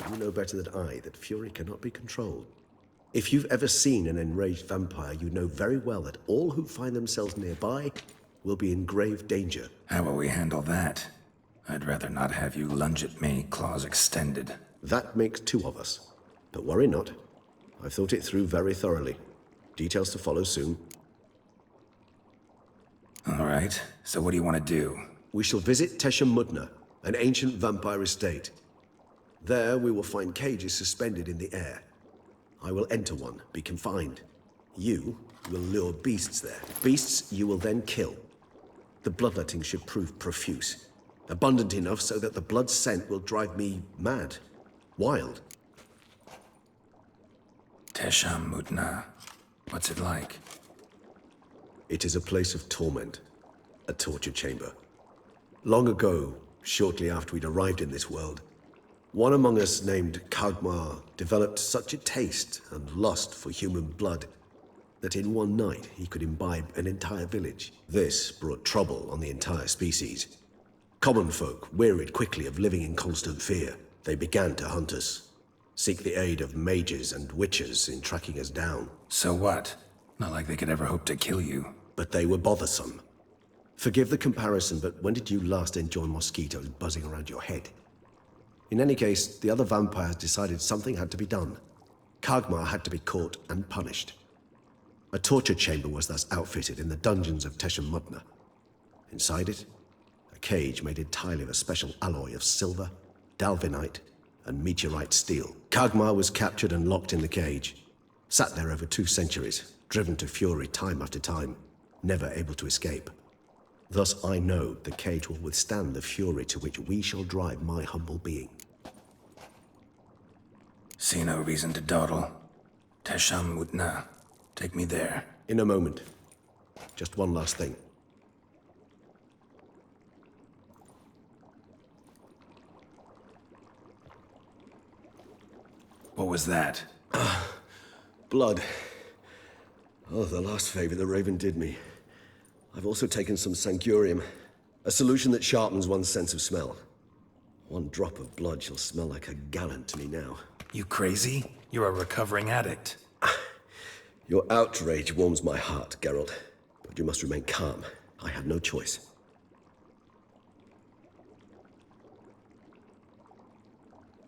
you know better than I that fury cannot be controlled. If you've ever seen an enraged vampire, you know very well that all who find themselves nearby will be in grave danger. How will we handle that? I'd rather not have you lunge at me, claws extended. That makes two of us. But worry not. I've thought it through very thoroughly. Details to follow soon. All right, so what do you want to do? We shall visit Tesha Mudna, an ancient vampire estate. There we will find cages suspended in the air. I will enter one, be confined. You will lure beasts there. Beasts you will then kill. The bloodletting should prove profuse. Abundant enough so that the blood scent will drive me mad. Wild. Tesha Mudna. What's it like? It is a place of torment. A torture chamber. Long ago, shortly after we'd arrived in this world, one among us named Kagmar developed such a taste and lust for human blood that in one night he could imbibe an entire village. This brought trouble on the entire species. Common folk wearied quickly of living in constant fear. They began to hunt us, seek the aid of mages and witches in tracking us down. So what? Not like they could ever hope to kill you. But they were bothersome. Forgive the comparison, but when did you last enjoy mosquitoes buzzing around your head? In any case, the other vampires decided something had to be done. Kagmar had to be caught and punished. A torture chamber was thus outfitted in the dungeons of Tesha Mudna. Inside it, a cage made entirely of a special alloy of silver, dalvinite, and meteorite steel. Kagmar was captured and locked in the cage. Sat there over 2 centuries, driven to fury time after time, never able to escape. Thus I know the cage will withstand the fury to which we shall drive my humble being. See no reason to dawdle. Tesha Mudna. Take me there. In a moment. Just one last thing. What was that? Blood. Oh, the last favor the Raven did me. I've also taken some Sancurium, a solution that sharpens one's sense of smell. One drop of blood shall smell like a gallon to me now. You crazy? You're a recovering addict. Your outrage warms my heart, Geralt. But you must remain calm. I had no choice.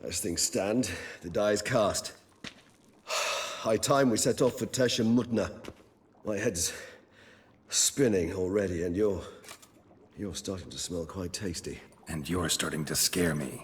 As things stand, the die is cast. High time we set off for Tesha Mudna. My head's spinning already, and you're starting to smell quite tasty. And you're starting to scare me.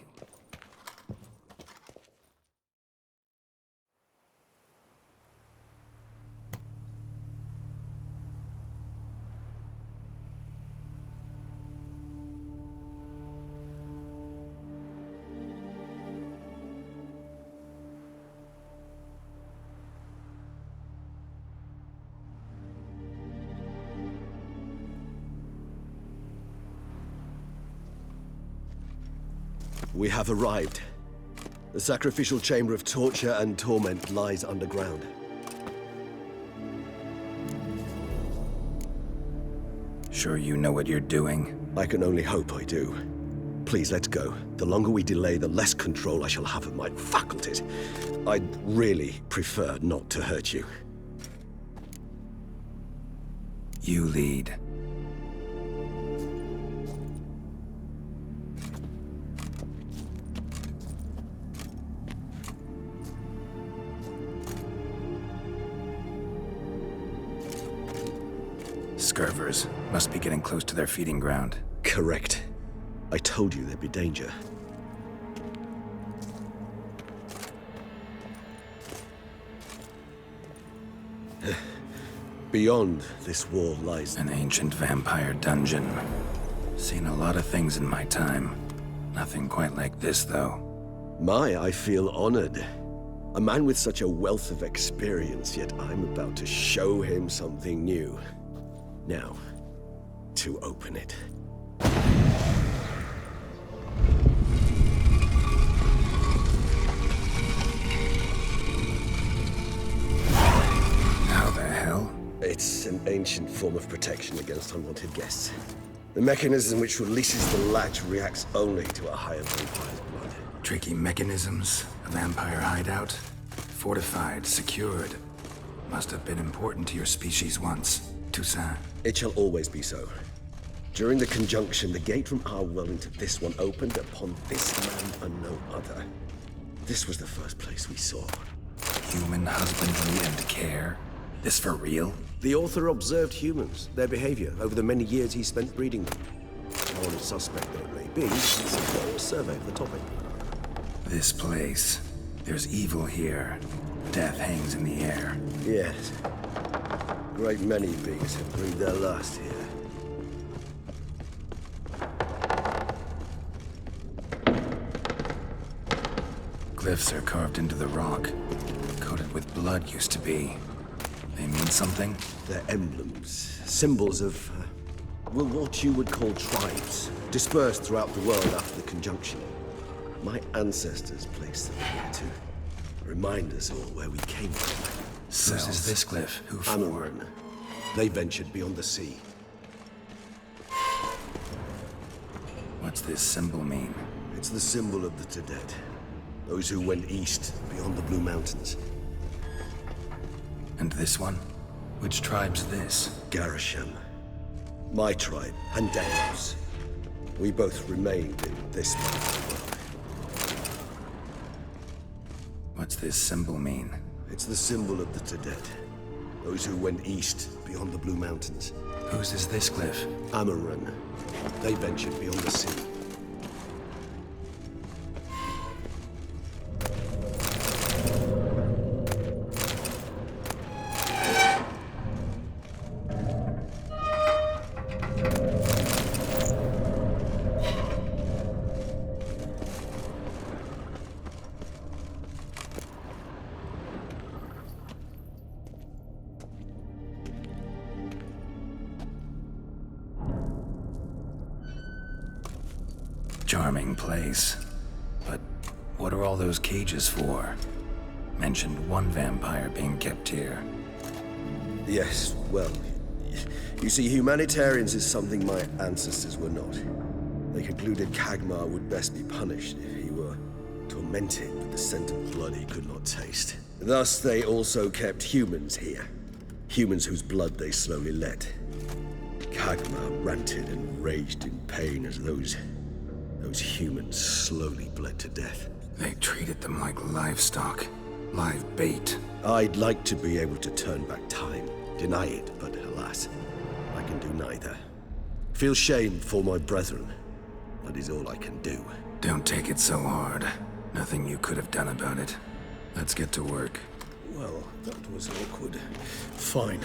We have arrived. The sacrificial chamber of torture and torment lies underground. Sure you know what you're doing? I can only hope I do. Please, let's go. The longer we delay, the less control I shall have of my faculties. I'd really prefer not to hurt you. You lead. Scurvers must be getting close to their feeding ground. Correct. I told you there'd be danger. Beyond this wall lies An ancient vampire dungeon. Seen a lot of things in my time. Nothing quite like this, though. I feel honored. A man with such a wealth of experience, yet I'm about to show him something new. Now, to open it. How the hell? It's an ancient form of protection against unwanted guests. The mechanism which releases the latch reacts only to a higher vampire's blood. Tricky mechanisms, a vampire hideout, fortified, secured. Must have been important to your species once, Toussaint. It shall always be so. During the conjunction, the gate from our world into this one opened upon this man and no other. This was the first place we saw. Human husbandry and care? This for real? The author observed humans, their behavior, over the many years he spent breeding them. One suspect that it may be, it's a thorough survey of the topic. This place. There's evil here. Death hangs in the air. Yes. Great many beings have breathed their last here. Glyphs are carved into the rock. Coated with blood used to be. They mean something? They're emblems, symbols of, well, what you would call tribes, dispersed throughout the world after the conjunction. My ancestors placed them here to remind us all where we came from. Whose is this glyph? Who for? Amaran. They ventured beyond the sea. What's this symbol mean? It's the symbol of the Tedet. Those who went east, beyond the Blue Mountains. And this one? Which tribe's this? Garisham. My tribe, and Delos. We both remained in this part of the world. What's this symbol mean? It's the symbol of the Tedet. Those who went east, beyond the Blue Mountains. Whose is this glyph? Amaran. They ventured beyond the sea. Charming place. But what are all those cages for? Mentioned one vampire being kept here. Yes, well, you see, humanitarians is something my ancestors were not. They concluded Kagmar would best be punished if he were tormented with the scent of blood he could not taste. Thus, they also kept humans here. Humans whose blood they slowly let. Kagmar ranted and raged in pain as those humans slowly bled to death. They treated them like livestock. Live bait. I'd like to be able to turn back time, deny it, but alas, I can do neither. Feel shame for my brethren. That is all I can do. Don't take it so hard. Nothing you could have done about it. Let's get to work. Well, that was awkward. Fine.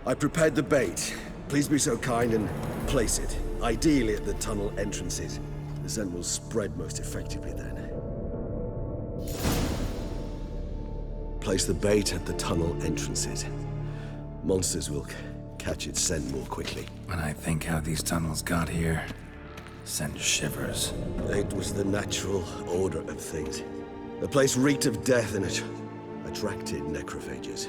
I prepared the bait. Please be so kind and place it, ideally at the tunnel entrances. The scent will spread most effectively then. Place the bait at the tunnel entrances. Monsters will catch its scent more quickly. When I think how these tunnels got here, send shivers. It was the natural order of things. The place reeked of death and it attracted necrophages.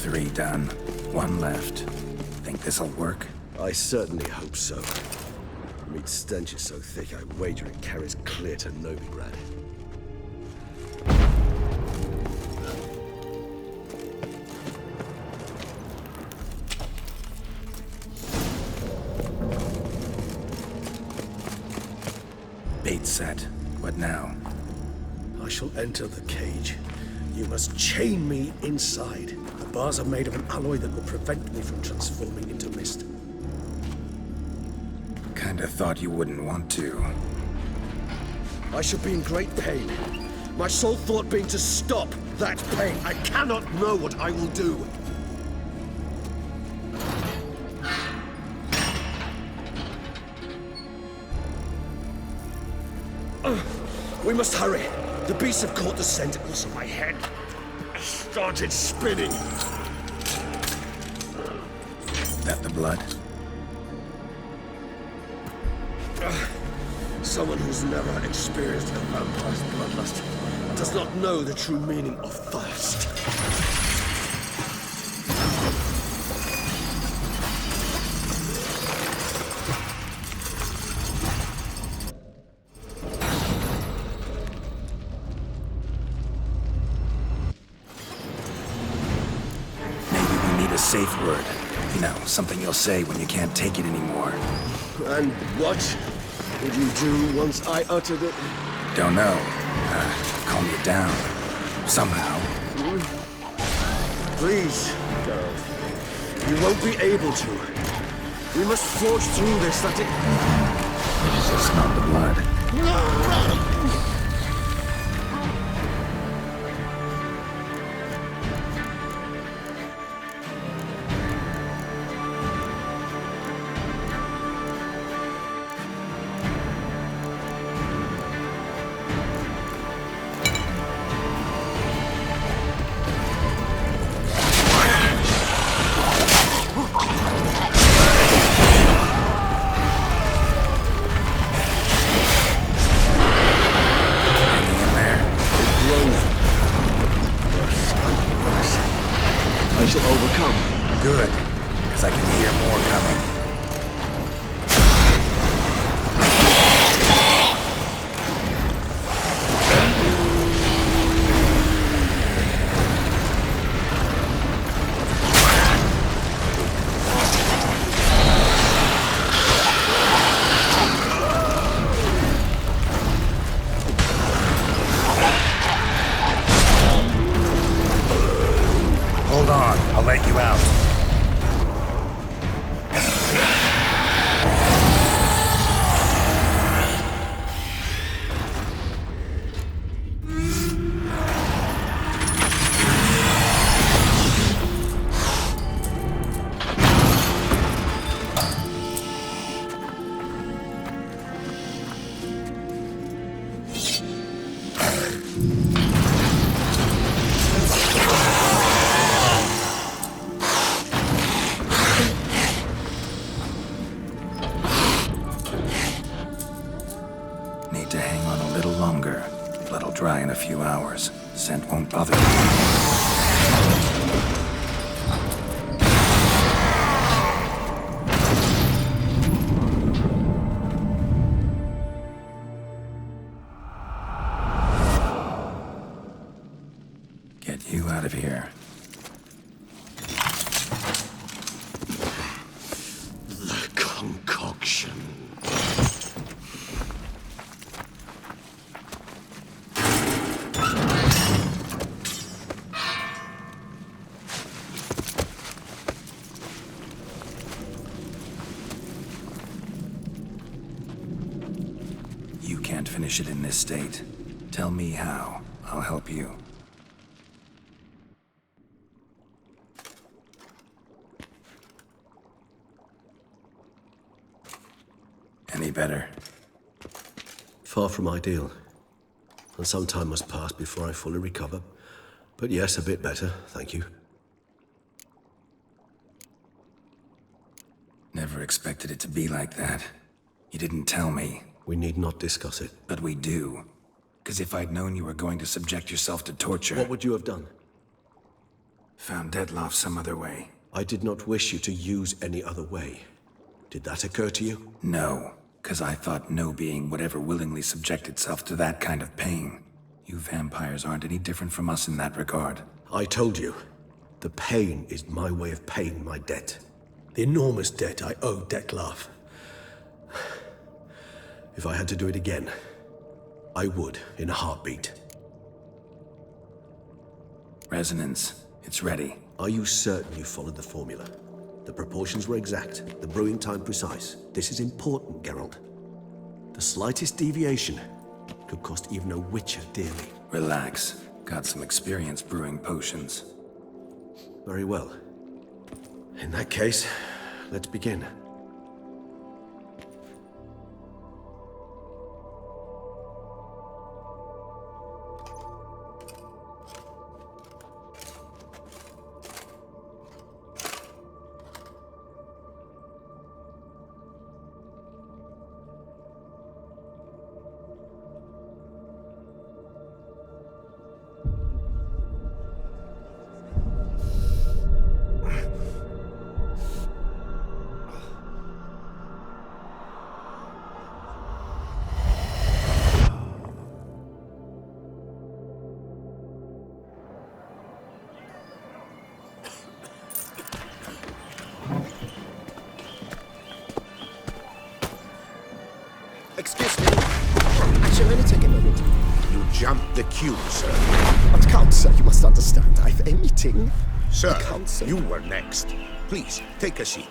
Three done. One left. Think this'll work? I certainly hope so. The meat stench is so thick, I wager it carries clear to Novigrad. Bait set. What now? shall enter the cage, you must chain me inside. The bars are made of an alloy that will prevent me from transforming into mist. Kinda thought you wouldn't want to. I shall be in great pain. My sole thought being to stop that pain. I cannot know what I will do. We must hurry. The beasts have caught the scent, and also my head started spinning. That the blood? Someone who's never experienced a vampire's bloodlust does not know the true meaning of thirst. A safe word. You know, something you'll say when you can't take it anymore. And what would you do once I uttered it? Don't know. Calm you down. Somehow. Please, Geralt. You won't be able to. We must forge through this, that it... So smell the blood. I shall overcome. Good, because I can hear more coming. Hold on, I'll let you out. Need to hang on a little longer. Blood'll dry in a few hours. Scent won't bother you. Get you out of here. The concoction. You can't finish it in this state. Tell me how. I'll help you. Any better? Far from ideal. And some time must pass before I fully recover. But yes, a bit better, thank you. Never expected it to be like that. You didn't tell me. We need not discuss it. But we do. Because if I'd known you were going to subject yourself to torture... What would you have done? Found Detloff some other way. I did not wish you to use any other way. Did that occur to you? No, because I thought no being would ever willingly subject itself to that kind of pain. You vampires aren't any different from us in that regard. I told you. The pain is my way of paying my debt. The enormous debt I owe Detlaff. If I had to do it again, I would in a heartbeat. Resonance. It's ready. Are you certain you followed the formula? The proportions were exact, the brewing time precise. This is important, Geralt. The slightest deviation could cost even a Witcher dearly. Relax. Got some experience brewing potions. Very well. In that case, let's begin. Excuse me. Actually, let me take a moment. You jumped the queue, sir. But Count, sir, you must understand. I've a meeting. Sir, Count, sir. you were next. Please, take a seat.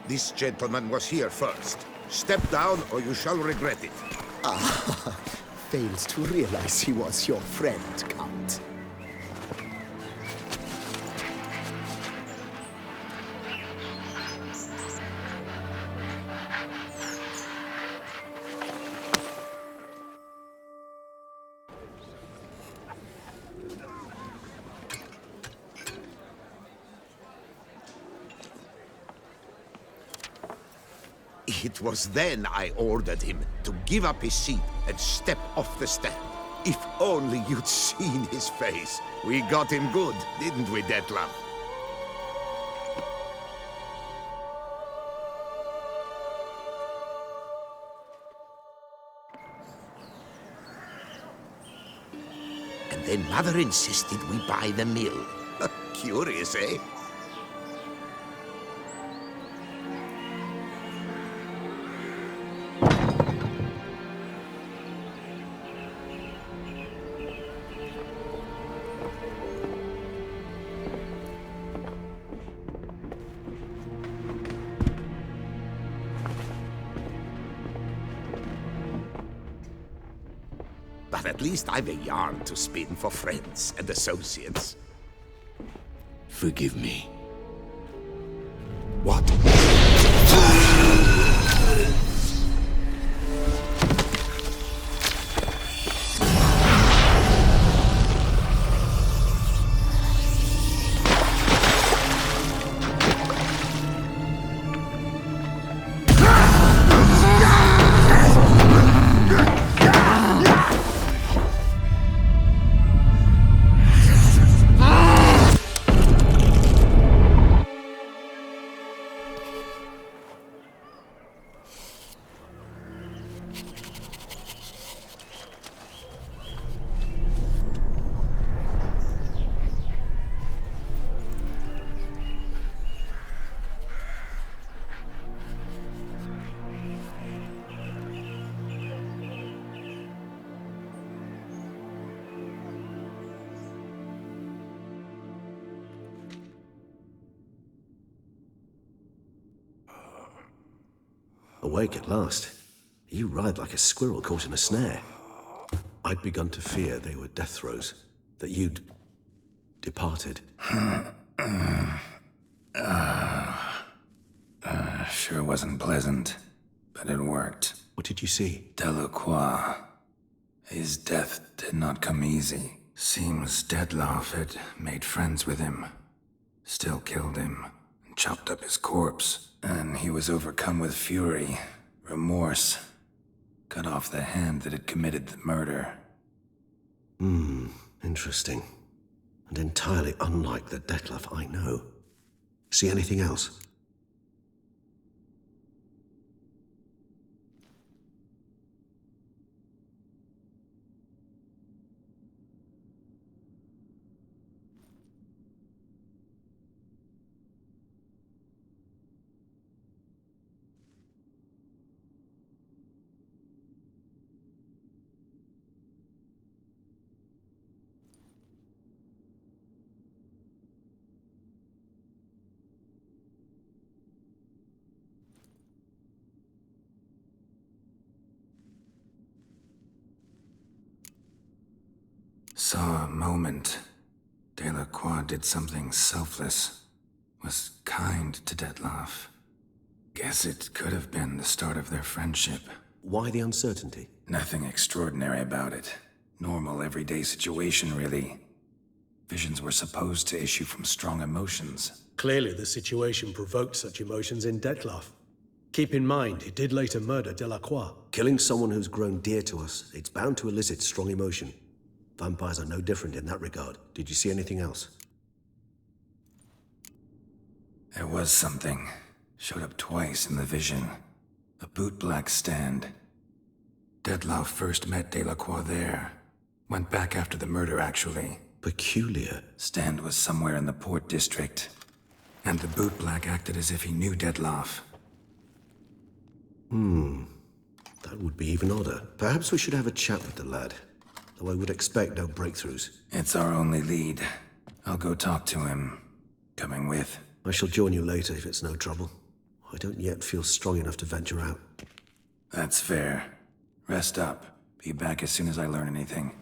This gentleman was here first. Step down or you shall regret it. Fails to realize he was your friend, Count. It was then I ordered him to give up his seat and step off the stand. If only you'd seen his face. We got him good, didn't we, Detlef? And then Mother insisted we buy the mill. Curious, eh? But at least I've a yarn to spin for friends and associates. Forgive me. What? Awake at last. You ride like a squirrel caught in a snare. I'd begun to fear they were death throes, that you'd departed. Sure wasn't pleasant, but it worked. What did you see? Delacroix. His death did not come easy. Seems Dettlaff had made friends with him. Still killed him, and chopped up his corpse. And he was overcome with fury, remorse. Cut off the hand that had committed the murder. Interesting. And entirely unlike the Detlef I know. See anything else? saw a moment. Delacroix did something selfless. Was kind to Dettlaff. Guess it could have been the start of their friendship. Why the uncertainty? Nothing extraordinary about it. Normal, everyday situation, really. Visions were supposed to issue from strong emotions. Clearly, the situation provoked such emotions in Dettlaff. Keep in mind, he did later murder Delacroix. Killing someone who's grown dear to us, it's bound to elicit strong emotion. Vampires are no different in that regard. Did you see anything else? There was something. Showed up twice in the vision. A bootblack stand. Dettlaff first met Delacroix there. Went back after the murder, actually. Peculiar. Stand was somewhere in the Port District. And the bootblack acted as if he knew Dettlaff. That would be even odder. Perhaps we should have a chat with the lad. Though I would expect no breakthroughs. It's our only lead. I'll go talk to him. Coming with? I shall join you later if it's no trouble. I don't yet feel strong enough to venture out. That's fair. Rest up. Be back as soon as I learn anything.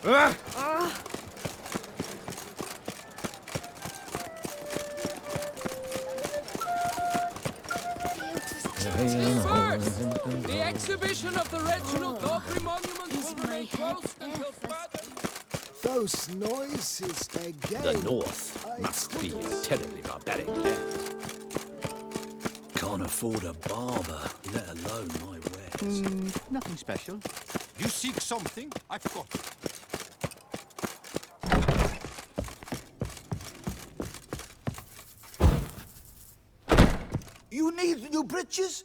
First, the exhibition of the Reginald Daubry Monument will remain closed until further... Those noises again. The North must be a terribly barbaric land. Can't afford a barber, let alone my wares. Nothing special. You seek something? I've got it. You need new breeches?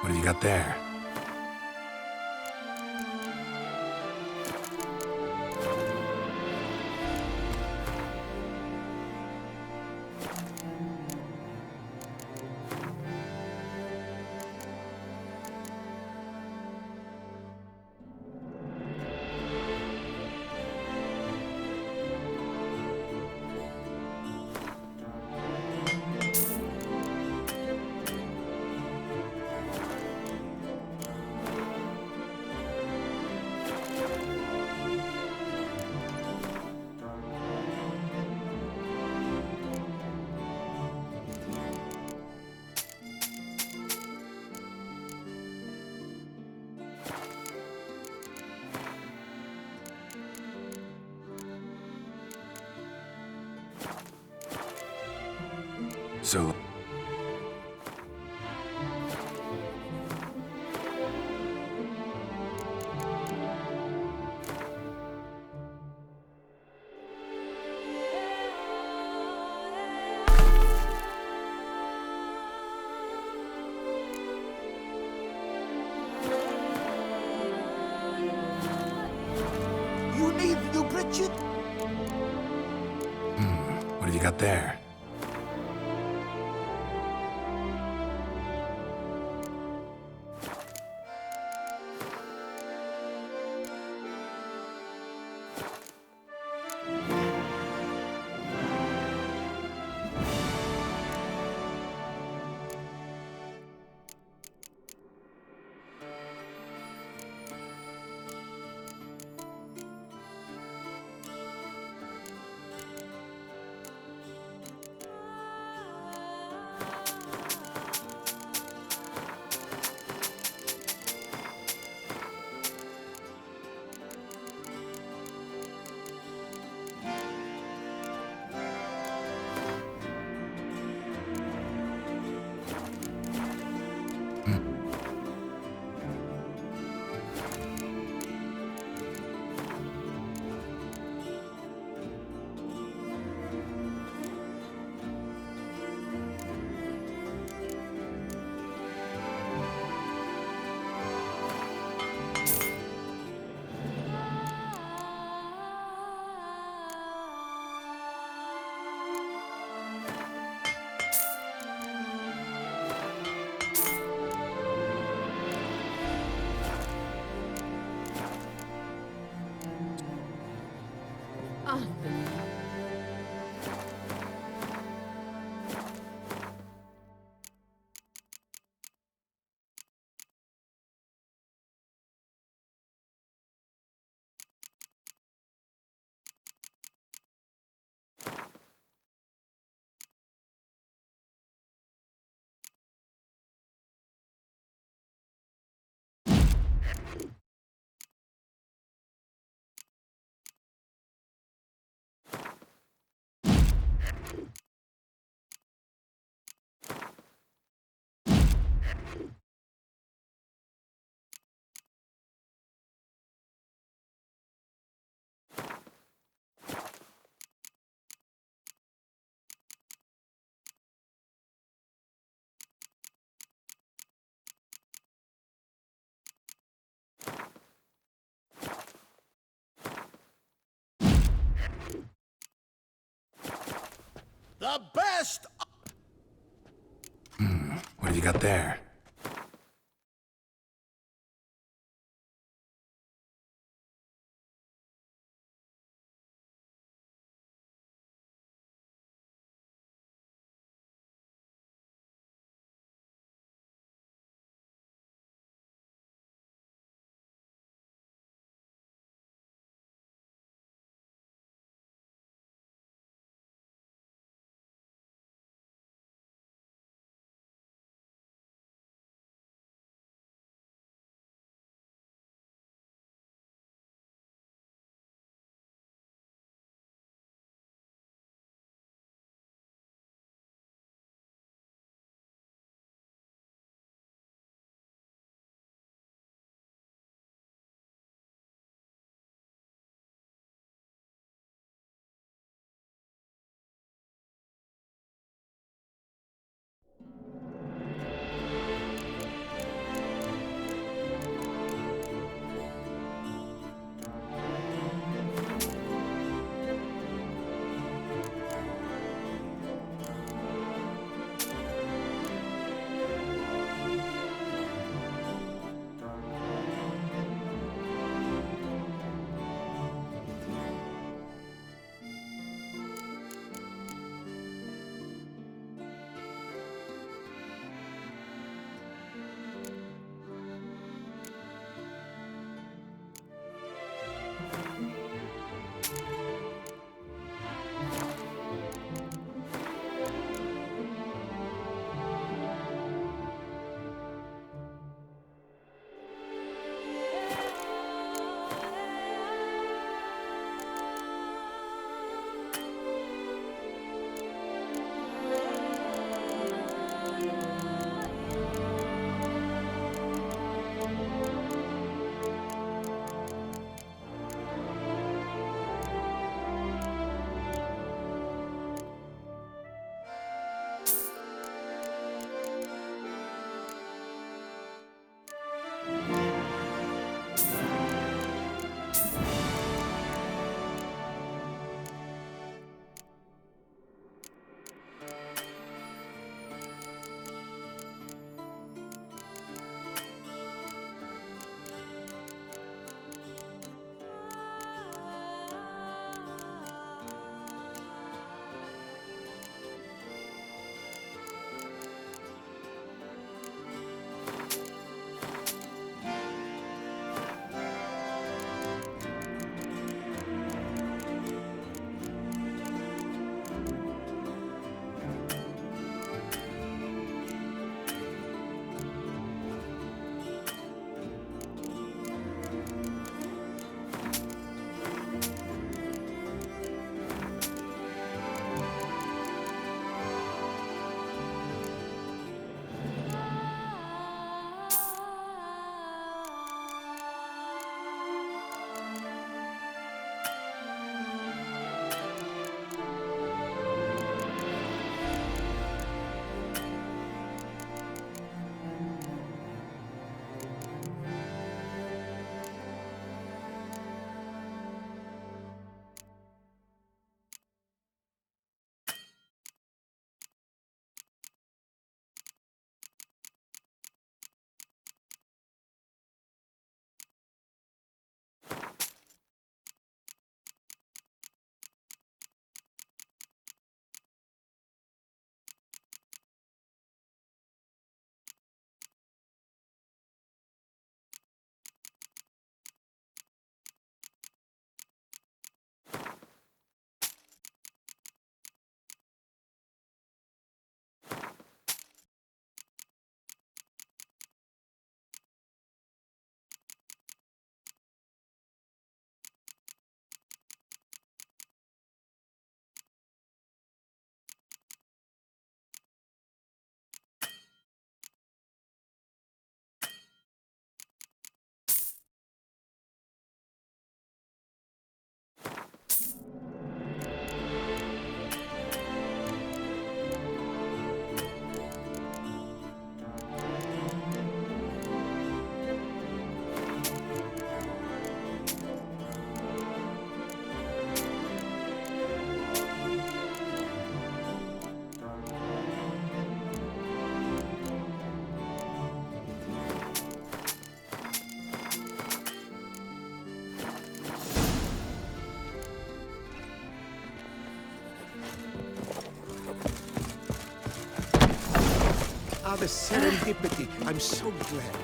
What have you got there? So... You need new breeches? What have you got there? The best! What have you got there? Ah, the serendipity. I'm so glad.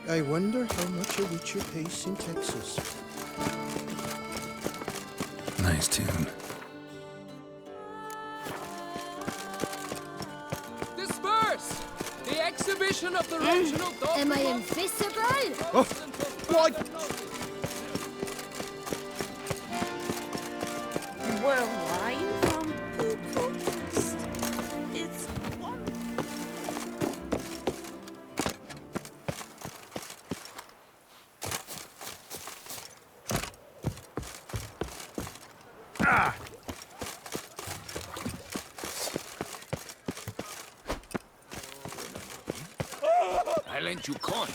I wonder how much a witcher pays in Texas. Nice tune. Disperse! The exhibition of the regional dog... Am I invisible? Oh, what? Well, wine from Budapest. It's wonderful. I lent you coins.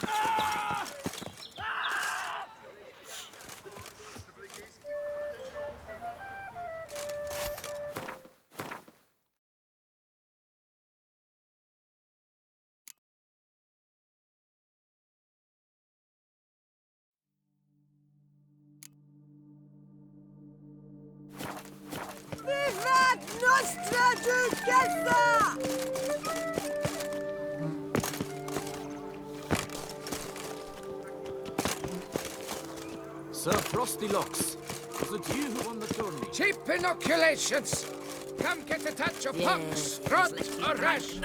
Vivat Nostra Duquesa! Sir Frostylocks, was it you who won the tourney? Cheap inoculations! Come get a touch of pox, rot, or rash!